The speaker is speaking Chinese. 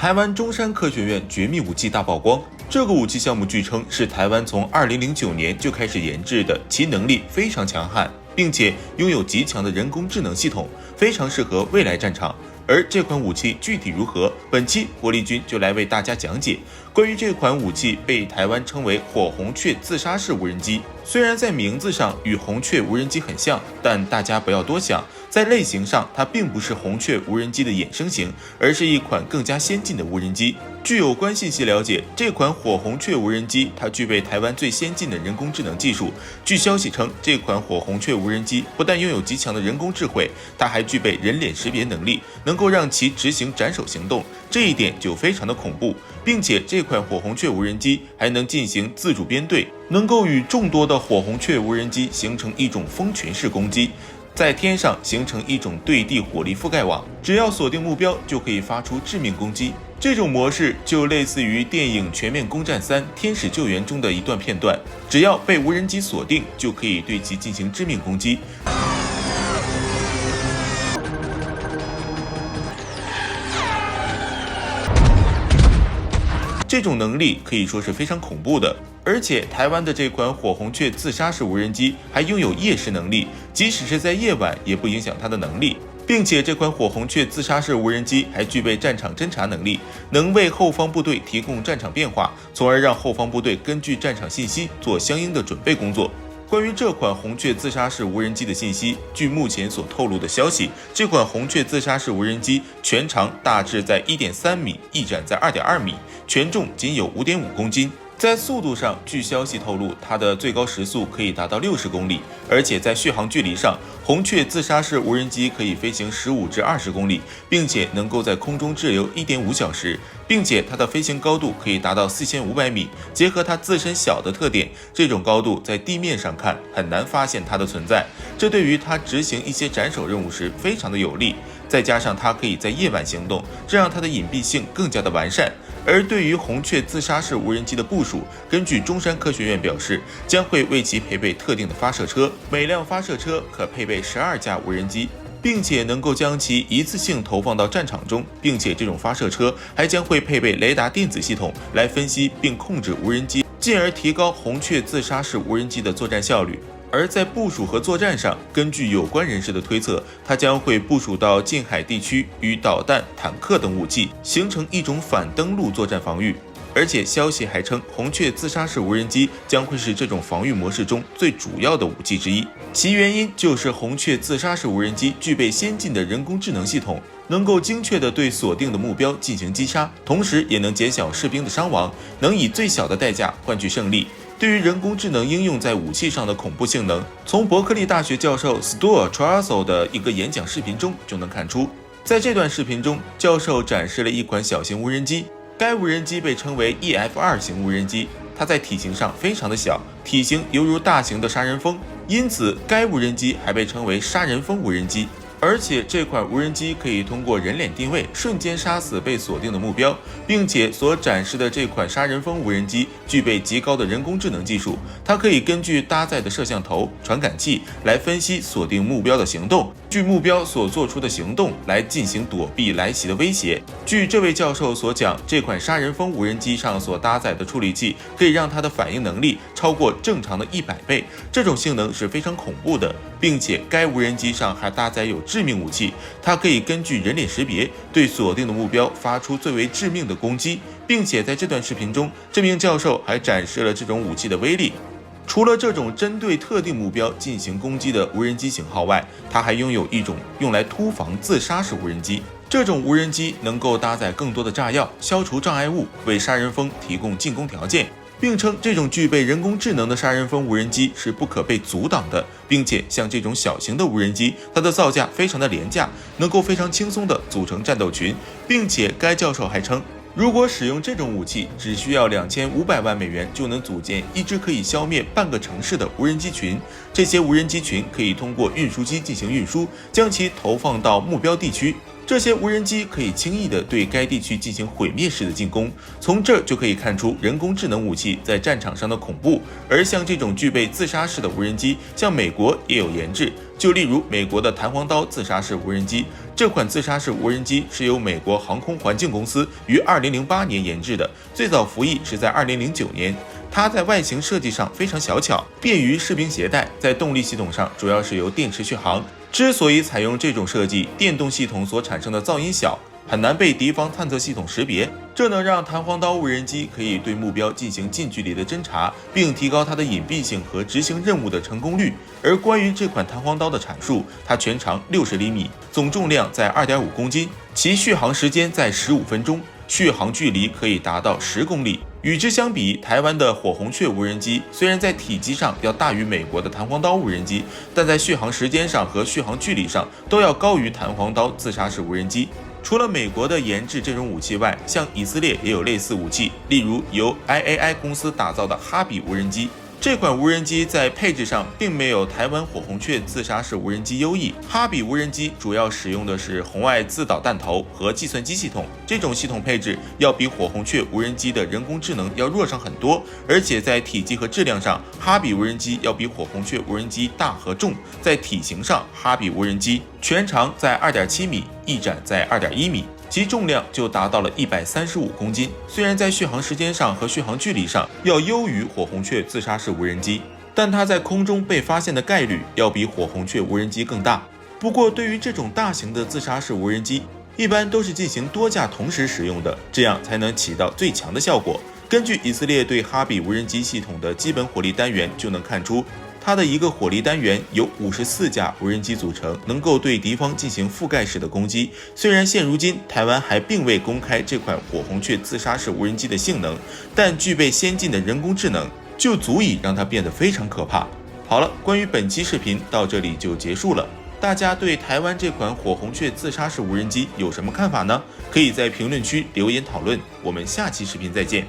台湾中山科学院绝密武器大曝光。这个武器项目据称是台湾从2009年就开始研制的，其能力非常强悍，并且拥有极强的人工智能系统，非常适合未来战场。而这款武器具体如何，本期国立军就来为大家讲解。关于这款武器被台湾称为火红雀自杀式无人机，虽然在名字上与红雀无人机很像，但大家不要多想，在类型上它并不是红雀无人机的衍生型，而是一款更加先进的无人机。据有关信息了解，这款火红雀无人机它具备台湾最先进的人工智能技术。据消息称，这款火红雀无人机不但拥有极强的人工智慧，它还具备人脸识别能力，能够让其执行斩首行动，这一点就非常的恐怖。并且这款火红雀无人机还能进行自主编队，能够与众多的火红雀无人机形成一种蜂群式攻击，在天上形成一种对地火力覆盖网，只要锁定目标就可以发出致命攻击。这种模式就类似于电影《全面攻占3：天使救援》中的一段片段，只要被无人机锁定，就可以对其进行致命攻击。这种能力可以说是非常恐怖的，而且台湾的这款火红雀自杀式无人机还拥有夜视能力，即使是在夜晚也不影响它的能力。并且这款火红雀自杀式无人机还具备战场侦察能力，能为后方部队提供战场变化，从而让后方部队根据战场信息做相应的准备工作。关于这款红雀自杀式无人机的信息，据目前所透露的消息，这款红雀自杀式无人机全长大致在 1.3 米，翼展在 2.2 米，全重仅有 5.5 公斤。在速度上，据消息透露，它的最高时速可以达到60公里，而且在续航距离上，红雀自杀式无人机可以飞行15至20公里，并且能够在空中滞留 1.5 小时，并且它的飞行高度可以达到4500米。结合它自身小的特点，这种高度在地面上看很难发现它的存在，这对于它执行一些斩首任务时非常的有利。再加上它可以在夜晚行动，这让它的隐蔽性更加的完善。而对于红雀自杀式无人机的部署，根据中山科学院表示，将会为其配备特定的发射车，每辆发射车可配备12架无人机，并且能够将其一次性投放到战场中，并且这种发射车还将会配备雷达电子系统来分析并控制无人机，进而提高红雀自杀式无人机的作战效率。而在部署和作战上，根据有关人士的推测，它将会部署到近海地区，与导弹、坦克等武器形成一种反登陆作战防御。而且消息还称，红雀自杀式无人机将会是这种防御模式中最主要的武器之一，其原因就是红雀自杀式无人机具备先进的人工智能系统，能够精确地对锁定的目标进行击杀，同时也能减小士兵的伤亡，能以最小的代价换取胜利。对于人工智能应用在武器上的恐怖性能，从伯克利大学教授 Stuart Traso 的一个演讲视频中就能看出。在这段视频中，教授展示了一款小型无人机，该无人机被称为 EF2 型无人机，它在体型上非常的小，体型犹如大型的杀人蜂，因此该无人机还被称为杀人蜂无人机。而且这款无人机可以通过人脸定位瞬间杀死被锁定的目标，并且所展示的这款杀人蜂无人机具备极高的人工智能技术，它可以根据搭载的摄像头、传感器来分析锁定目标的行动，据目标所做出的行动来进行躲避来袭的威胁。据这位教授所讲，这款杀人蜂无人机上所搭载的处理器可以让它的反应能力超过正常的100倍，这种性能是非常恐怖的，并且该无人机上还搭载有致命武器，它可以根据人脸识别对锁定的目标发出最为致命的攻击，并且在这段视频中，这名教授还展示了这种武器的威力。除了这种针对特定目标进行攻击的无人机型号外，它还拥有一种用来突防自杀式无人机。这种无人机能够搭载更多的炸药，消除障碍物，为杀人蜂提供进攻条件，并称这种具备人工智能的杀人蜂无人机是不可被阻挡的，并且像这种小型的无人机，它的造价非常的廉价，能够非常轻松地组成战斗群，并且该教授还称，如果使用这种武器，只需要2500万美元就能组建一支可以消灭半个城市的无人机群。这些无人机群可以通过运输机进行运输，将其投放到目标地区。这些无人机可以轻易地对该地区进行毁灭式的进攻，从这就可以看出人工智能武器在战场上的恐怖。而像这种具备自杀式的无人机，像美国也有研制，就例如美国的弹簧刀自杀式无人机。这款自杀式无人机是由美国航空环境公司于2008年研制的，最早服役是在2009年。它在外形设计上非常小巧，便于士兵携带，在动力系统上主要是由电池续航。之所以采用这种设计，电动系统所产生的噪音小，很难被敌方探测系统识别，这能让弹簧刀无人机可以对目标进行近距离的侦察，并提高它的隐蔽性和执行任务的成功率。而关于这款弹簧刀的阐述，它全长60厘米，总重量在2.5公斤，其续航时间在15分钟，续航距离可以达到10公里。与之相比，台湾的火红雀无人机虽然在体积上要大于美国的弹簧刀无人机，但在续航时间上和续航距离上都要高于弹簧刀自杀式无人机。除了美国的研制这种武器外，像以色列也有类似武器，例如由 IAI 公司打造的哈比无人机。这款无人机在配置上并没有台湾火红雀自杀式无人机优异。哈比无人机主要使用的是红外自导弹头和计算机系统，这种系统配置要比火红雀无人机的人工智能要弱上很多，而且在体积和质量上，哈比无人机要比火红雀无人机大和重。在体型上，哈比无人机全长在2.7米，翼展在2.1米。其重量就达到了135公斤，虽然在续航时间上和续航距离上要优于火红雀自杀式无人机，但它在空中被发现的概率要比火红雀无人机更大。不过，对于这种大型的自杀式无人机，一般都是进行多架同时使用的，这样才能起到最强的效果。根据以色列对哈比无人机系统的基本火力单元就能看出，它的一个火力单元由54架无人机组成，能够对敌方进行覆盖式的攻击。虽然现如今台湾还并未公开这款火红雀自杀式无人机的性能，但具备先进的人工智能，就足以让它变得非常可怕。好了，关于本期视频到这里就结束了。大家对台湾这款火红雀自杀式无人机有什么看法呢？可以在评论区留言讨论。我们下期视频再见。